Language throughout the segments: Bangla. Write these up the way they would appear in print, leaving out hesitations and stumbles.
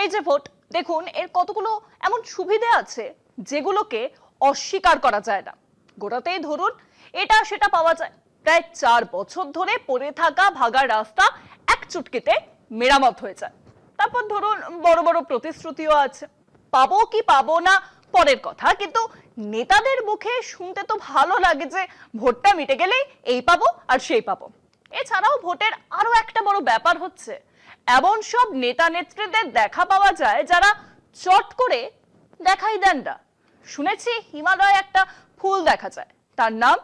এই যে ভোট, দেখুন এর কতগুলো এমন সুবিধা আছে যেগুলোকে অস্বীকার করা যায় না। গোটাতেই ধরুন এটা সেটা পাওয়া যায়। প্রায় 4 বছর ধরে পড়ে থাকা ভাঙা রাস্তা এক চুটকিতে মেরামত হয়ে যায়। তারপর ধরুন বড় বড় প্রতিশ্রুতিও আছে, পাবো কি পাবো না পরের কথা, কিন্তু নেতাদের মুখে শুনতে তো ভালো লাগে যে ভোটটা মিটে গেলেই এই পাবো আর সেই পাবো। এছাড়াও ভোটের আরো একটা বড় ব্যাপার হচ্ছে এমন সব নেতা নেত্রীদের দেখা পাওয়া যায় যারা চট করে দেখাই দেন না। শুনেছি হিমালয়ে একটা ফুল দেখা যায়, তার নাম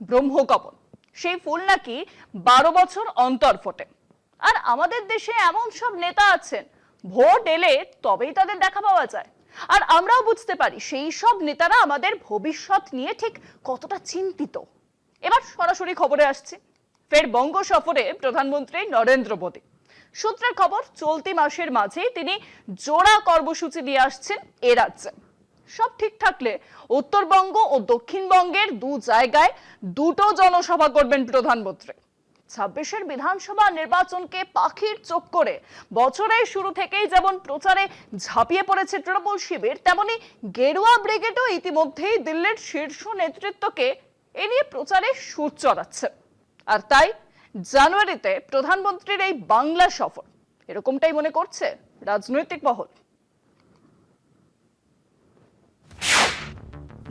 ব্রহ্মকমল। সেই ফুল নাকি 12 বছর অন্তর ফোটে। আর আমাদের দেশে এমন সব নেতা আছেন ভোট এলে তবেই তাদের দেখা পাওয়া যায়। আর আমরাও বুঝতে পারি সেই সব নেতারা আমাদের ভবিষ্যৎ নিয়ে ঠিক কতটা চিন্তিত। এবার সরাসরি খবরে আসছি। ফের বঙ্গ সফরে প্রধানমন্ত্রী নরেন্দ্র মোদী। সূত্রের খবর, চলতি মাসের মাঝেই তিনি জোড়া কর্মসূচি নিয়ে আসছেন এ রাজ্যে। সব ঠিক থাকলে উত্তরবঙ্গ ও দক্ষিণবঙ্গের দু জায়গায় দুটো জনসভা করবেন প্রধানমন্ত্রী। 26-এর বিধানসভা নির্বাচনকে পাখির চোখ করে বছরের শুরু থেকেই যেমন প্রচারে ঝাঁপিয়ে পড়েছে তৃণমূল শিবির, তেমনি গেরুয়া ব্রিগেডও ইতিমধ্যেই দিল্লির শীর্ষ নেতৃত্বকে এ নিয়ে প্রচারে সুর চড়াচ্ছে। আর তাই জানুয়ারিতে প্রধানমন্ত্রীর এই বাংলা সফর, এরকমটাই মনে করছে রাজনৈতিক মহল।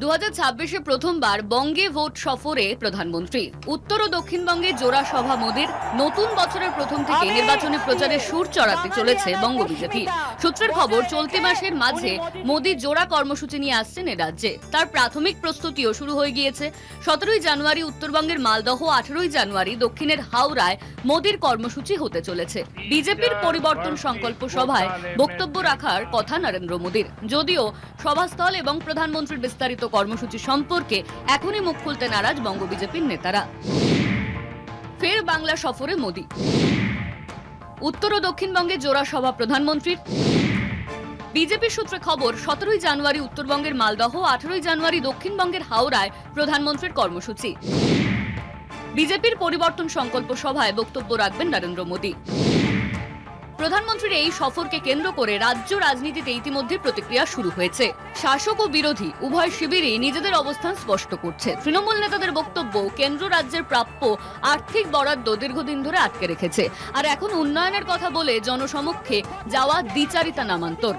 2026-এ প্রথমবার বঙ্গে ভোট সফরে প্রধানমন্ত্রী। উত্তর ও দক্ষিণবঙ্গে জোড়া সভা মোদীর। নতুন বছরের প্রথম থেকে নির্বাচনী প্রচারে সুর চড়াতে চলেছে বঙ্গ বিজেপি। সূত্রের খবর, চলতি মাসের মাঝে মোদী জোড়া কর্মসূচি নিয়ে আসছেন এ রাজ্যে। তার প্রাথমিক প্রস্তুতিও শুরু হয়ে গিয়েছে। 17ই জানুয়ারি উত্তরবঙ্গের মালদহ, 18ই জানুয়ারি দক্ষিণের হাওড়ায় মোদীর কর্মসূচি হতে চলেছে। বিজেপির পরিবর্তন সংকল্প সভায় বক্তব্য রাখার কথা নরেন্দ্র মোদীর। যদিও সভাস্থল এবং প্রধানমন্ত্রীর বিস্তারিত কর্মসূচি সম্পর্কে এখনই মুখ খুলতে নারাজ বঙ্গ বিজেপির নেতারা। ফের বাংলা সফরে মোদী। উত্তর ও দক্ষিণবঙ্গে জোড়া সভা প্রধানমন্ত্রীর। বিজেপি সূত্রে খবর, 17ই জানুয়ারি উত্তরবঙ্গের মালদহ, 18ই জানুয়ারি দক্ষিণবঙ্গের হাওড়ায় প্রধানমন্ত্রীর কর্মসূচি। বিজেপির পরিবর্তন সংকল্প সভায় বক্তব্য রাখবেন নরেন্দ্র মোদী। প্রধানমন্ত্রীর এই সফরকে কেন্দ্র করে রাজ্য রাজনীতিতে ইতিমধ্যে প্রতিক্রিয়া শুরু হয়েছে। শাসক ও বিরোধী উভয় শিবিরই নিজেদের অবস্থান স্পষ্ট করছে। তৃণমূল নেতাদের বক্তব্য, কেন্দ্র রাজ্যের প্রাপ্য আর্থিক বরাদ্দ দীর্ঘদিন ধরে আটকে রেখেছে, আর এখন উন্নয়নের কথা বলে জনসমক্ষে যাওয়া দ্বিচারিতা নামান্তর।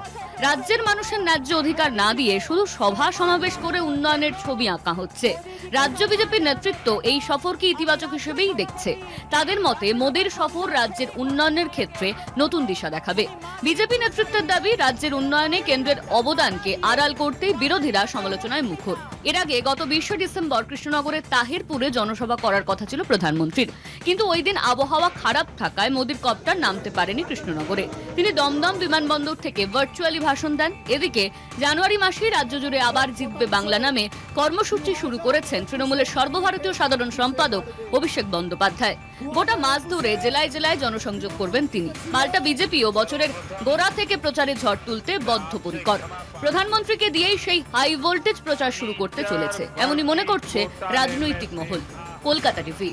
রাজ্যের মানুষের ন্যায্য অধিকার না দিয়ে শুধু সভা সমাবেশ করে উন্নয়নের ছবি আঁকা হচ্ছে। রাজ্য বিজেপির নেতৃত্ব এই সফরকে ইতিবাচক হিসেবেই দেখছে। তাদের মতে মোদীর সফর রাজ্যের উন্নয়নের ক্ষেত্রে নতুন দিশা দেখাবে। বিজেপি নেতৃত্বের দাবি, রাজ্যের উন্নয়নে কেন্দ্রের অবদানকে আড়াল করতেই বিরোধীরা সমালোচনায় মুখর। এর আগে গত 20 ডিসেম্বর কৃষ্ণনগরের তাহিরপুরে জনসভা করার কথা ছিল প্রধানমন্ত্রীর, কিন্তু ওই দিন আবহাওয়া খারাপ থাকায় মোদীর কপ্টার নামতে পারেনি কৃষ্ণনগরে। তিনি দমদম বিমানবন্দর থেকে ভার্চুয়ালি ভাষণ দেন। এদিকে জানুয়ারি মাসেই রাজ্য জুড়ে আবার জিতবে বাংলা নামে কর্মসূচি শুরু করেছেন তৃণমূলের সর্বভারতীয় সাধারণ সম্পাদক অভিষেক বন্দ্যোপাধ্যায়। গোটা মাস ধরে জেলায় জেলায় জনসংযোগ করবেন তিনি। পাল্টা বিজেপিও বছরের গোড়া থেকে প্রচারে ঝড় তুলতে বদ্ধপরিকর। প্রধানমন্ত্রীকে দিয়েই সেই হাই ভোল্টেজ প্রচার শুরু করতে চলেছে, এমনই মনে করছে রাজনৈতিক মহল। কলকাতা টিভি।